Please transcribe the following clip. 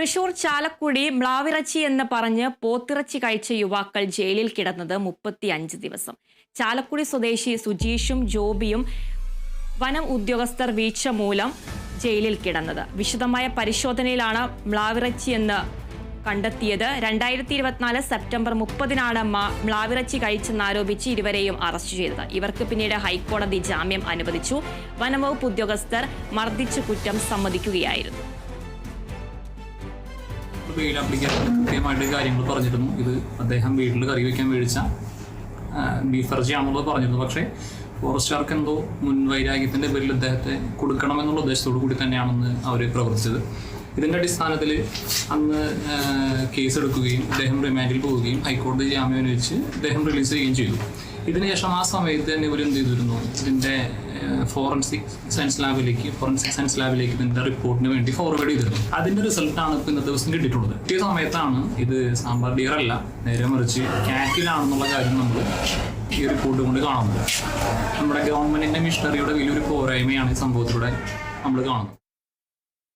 തൃശൂർ ചാലക്കുടി മ്ലാവിറച്ചി എന്ന് പറഞ്ഞ് പോത്തിറച്ചി കഴിച്ച യുവാക്കൾ ജയിലിൽ കിടന്നത് 35 ദിവസം. ചാലക്കുടി സ്വദേശി സുജീഷും ജോബിയും വനം ഉദ്യോഗസ്ഥർ വീഴ്ച മൂലം ജയിലിൽ കിടന്നത്. വിശദമായ പരിശോധനയിലാണ് മ്ലാവിറച്ചി എന്ന് കണ്ടെത്തിയത്. 2024 സെപ്റ്റംബർ 30-നാണ് മ്ലാവിറച്ചി കഴിച്ചെന്നാരോപിച്ച് ഇരുവരെയും അറസ്റ്റ് ചെയ്തത്. ഇവർക്ക് പിന്നീട് ഹൈക്കോടതി ജാമ്യം അനുവദിച്ചു. വനംവകുപ്പ് ഉദ്യോഗസ്ഥർ മർദ്ദിച്ച കുറ്റം സമ്മതിക്കുകയായിരുന്നു. ബെയിൽ ആപ്ലിക്കേഷൻ കൃത്യമായിട്ട് കാര്യങ്ങൾ പറഞ്ഞിരുന്നു. ഇത് അദ്ദേഹം വീട്ടിൽ കറി വയ്ക്കാൻ മേടിച്ച ബീഫ് ഇറച്ചിയാണെന്നുള്ളത് പറഞ്ഞിരുന്നു. പക്ഷേ ഫോറസ്റ്റുകാർക്ക് എന്തോ മുൻവൈരാഗ്യത്തിൻ്റെ പേരിൽ അദ്ദേഹത്തെ കൊടുക്കണമെന്നുള്ള ഉദ്ദേശത്തോടു കൂടി തന്നെയാണെന്ന് അവർ പ്രവർത്തിച്ചത്. ഇതിൻ്റെ അടിസ്ഥാനത്തിൽ അന്ന് കേസ് എടുക്കുകയും അദ്ദേഹം റിമാൻഡിൽ പോവുകയും ഹൈക്കോടതി ജാമ്യം അനുവദിച്ച് അദ്ദേഹം റിലീസ് ചെയ്യുകയും ചെയ്തു. ഇതിനുശേഷം ആ സമയത്ത് തന്നെ ഇവർ എന്ത് ചെയ്തിരുന്നു, ഇതിൻ്റെ ഫോറൻസിക് സയൻസ് ലാബിലേക്ക് ഇതിൻ്റെ റിപ്പോർട്ടിന് വേണ്ടി ഫോർവേഡ് ചെയ്തിരുന്നു. അതിൻ്റെ റിസൾട്ടാണ് ഇപ്പോൾ ഇന്നത്തെ ദിവസം കിട്ടിയിട്ടുള്ളത്. കിട്ടിയ സമയത്താണ് ഇത് സാമ്പാർ ഡിയർ അല്ല, നേരെ മറിച്ച് കാറ്റിലാണെന്നുള്ള കാര്യം നമ്മൾ ഈ റിപ്പോർട്ട് കൊണ്ട് കാണുന്നത്. നമ്മുടെ ഗവൺമെൻറ്റിൻ്റെ മിഷണറിയുടെ വലിയൊരു പോരായ്മയാണ് ഈ സംഭവത്തിലൂടെ നമ്മൾ കാണുന്നത്.